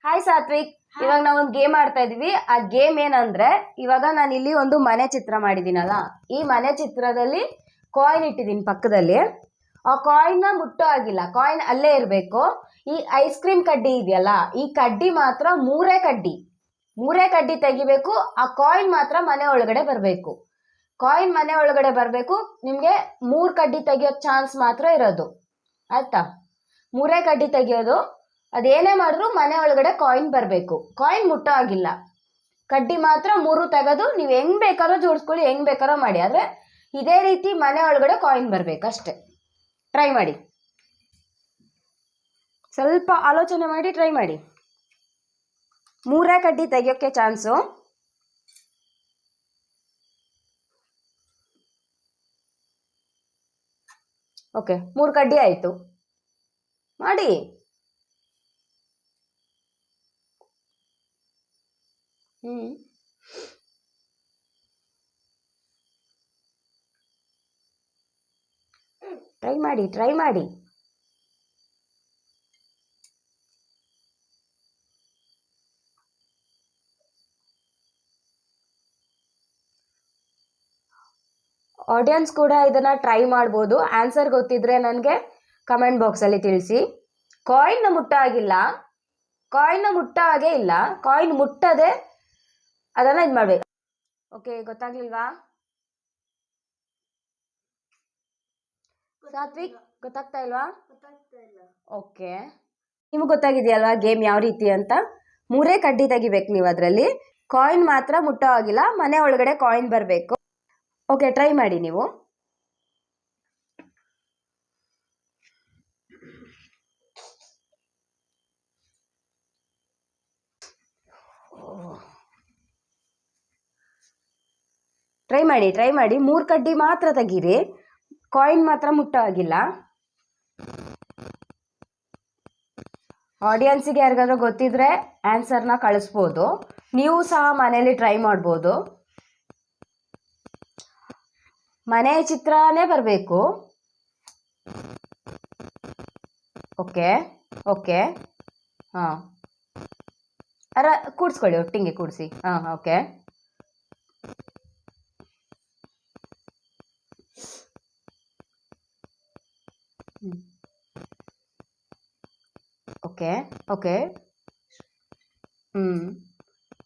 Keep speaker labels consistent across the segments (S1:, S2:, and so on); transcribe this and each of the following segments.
S1: Hi Satwik, ಇವಾಗ ನಾವು ಒಂದು ಗೇಮ್ ಆಡ್ತಾ ಇದೀವಿ. ಆ ಗೇಮ್ ಏನಂದ್ರೆ, ಇವಾಗ ನಾನು ಇಲ್ಲಿ ಒಂದು ಮನೆ ಚಿತ್ರ ಮಾಡಿದ್ದೀನಲ್ಲ, ಈ ಮನೆ ಚಿತ್ರದಲ್ಲಿ ಕಾಯಿನ್ ಇಟ್ಟಿದ್ದೀನಿ ಪಕ್ಕದಲ್ಲಿ. ಆ ಕಾಯಿನ್ ಮುಟ್ಟೋ ಆಗಿಲ್ಲ, ಕಾಯಿನ್ ಅಲ್ಲೇ ಇರಬೇಕು. ಈ ಐಸ್ ಕ್ರೀಮ್ ಕಡ್ಡಿ ಇದೆಯಲ್ಲ, ಈ ಕಡ್ಡಿ ಮಾತ್ರ ಮೂರೇ ಕಡ್ಡಿ ತೆಗಿಬೇಕು. ಆ ಕಾಯಿನ್ ಮಾತ್ರ ಮನೆ ಒಳಗಡೆ ಬರಬೇಕು. ಕಾಯಿನ್ ಮನೆ ಒಳಗಡೆ ಬರಬೇಕು. ನಿಮಗೆ 3 ಕಡ್ಡಿ ತೆಗಿಯೋ ಚಾನ್ಸ್ ಮಾತ್ರ ಇರೋದು, ಆಯ್ತಾ? ಮೂರೇ ಕಡ್ಡಿ ತೆಗಿಯೋದು. ಅದೇನೇ ಮಾಡಿದ್ರು ಮನೆ ಒಳಗಡೆ ಕಾಯಿನ್ ಬರಬೇಕು. ಕಾಯಿನ್ ಮುಟ್ಟೋ ಆಗಿಲ್ಲ, ಕಡ್ಡಿ ಮಾತ್ರ 3 ತೆಗೆದು ನೀವು ಹೆಂಗ್ ಬೇಕಾದ್ರೂ ಜೋಡಿಸ್ಕೊಳ್ಳಿ, ಹೆಂಗ್ ಬೇಕಾದ್ರೂ ಮಾಡಿ. ಆದರೆ ಇದೇ ರೀತಿ ಮನೆ ಒಳಗಡೆ ಕಾಯಿನ್ ಬರಬೇಕು ಅಷ್ಟೇ. ಟ್ರೈ ಮಾಡಿ, ಸ್ವಲ್ಪ ಆಲೋಚನೆ ಮಾಡಿ ಟ್ರೈ ಮಾಡಿ. ಮೂರೇ ಕಡ್ಡಿ ತೆಗಿಯೋಕ್ಕೆ ಚಾನ್ಸು. ಓಕೆ, 3 ಕಡ್ಡಿ ಆಯಿತು. ಮಾಡಿ. ಟ್ರೈ ಮಾಡಿ. ಆಡಿಯನ್ಸ್ ಕೂಡ ಇದನ್ನ ಟ್ರೈ ಮಾಡ್ಬೋದು. ಆನ್ಸರ್ ಗೊತ್ತಿದ್ರೆ ನನಗೆ ಕಮೆಂಟ್ ಬಾಕ್ಸಲ್ಲಿ ತಿಳಿಸಿ. ಕಾಯಿನ್ನ ಮುಟ್ಟೋ ಆಗಿಲ್ಲ, ಕಾಯಿನ್ನ ಮುಟ್ಟೋ ಹಾಗೆ ಇಲ್ಲ, ಕಾಯಿನ್ ಮುಟ್ಟದೆ ಅದನ್ನ ಇದು ಮಾಡ್ಬೇಕು. ಓಕೆ, ಗೊತ್ತಾಗ್ಲಿಲ್ವಾ ಸಾತ್ವಿಕ್? ಗೊತ್ತಾಗ್ತಾ ಇಲ್ವಾ? ಓಕೆ, ನಿಮ್ಗೆ ಗೊತ್ತಾಗಿದೆಯಲ್ವಾ ಗೇಮ್ ಯಾವ ರೀತಿ ಅಂತ? ಮೂರೇ ಕಡ್ಡಿ ತೆಗಿಬೇಕು ನೀವು ಅದರಲ್ಲಿ. ಕಾಯಿನ್ ಮಾತ್ರ ಮುಟ್ಟೋ ಆಗಿಲ್ಲ, ಮನೆ ಒಳಗಡೆ ಕಾಯಿನ್ ಬರಬೇಕು. ಓಕೆ, ಟ್ರೈ ಮಾಡಿ ನೀವು. ಟ್ರೈ ಮಾಡಿ 3 ಕಡ್ಡಿ ಮಾತ್ರ ತೆಗೀರಿ, ಕಾಯಿನ್ ಮಾತ್ರ ಮುಟ್ಟೋ ಆಗಿಲ್ಲ. ಆಡಿಯನ್ಸಿಗೆ ಯಾರಿಗಾದ್ರೂ ಗೊತ್ತಿದ್ರೆ ಆನ್ಸರ್ನ ಕಳಿಸ್ಬೋದು. ನೀವು ಸಹ ಮನೇಲಿ ಟ್ರೈ ಮಾಡ್ಬೋದು. ಮನೆ ಚಿತ್ರನೇ ಬರಬೇಕು. ಓಕೆ ಹಾಂ, ಕೂಡಿಸ್ಕೊಳ್ಳಿ, ಒಟ್ಟಿಗೆ ಕೂಡಿಸಿ. ಹಾಂ, ಓಕೆ.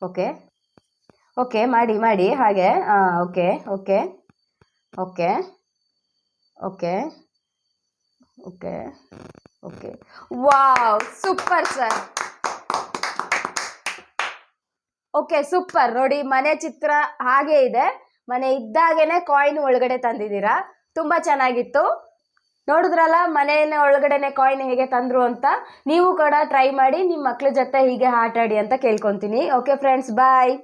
S1: ಓಕೆ ಓಕೆ ಮಾಡಿ ಹಾಗೆ. Okay. Wow, super sir. Okay, super. ನೋಡಿ, ಮನೆ ಚಿತ್ರ ಹಾಗೆ ಇದೆ, ಮನೆ ಇದ್ದಾಗೇನೆ ಕಾಯಿನ್ ಒಳಗಡೆ ತಂದಿದ್ದೀರಾ. ತುಂಬಾ ಚೆನ್ನಾಗಿತ್ತು. ನೋಡಿದ್ರಲ್ಲ ಮನೆಯ ಒಳಗಡೆನೆ ಕಾಯಿನ್ ಹೇಗೆ ತಂದ್ರು ಅಂತ. ನೀವು ಕೂಡ ಟ್ರೈ ಮಾಡಿ, ನಿಮ್ಮ ಮಕ್ಳ ಜೊತೆ ಹೀಗೆ ಆಟ ಆಡಿ ಅಂತ ಕೇಳ್ಕೊತೀನಿ. ಓಕೆ ಫ್ರೆಂಡ್ಸ್, ಬಾಯ್.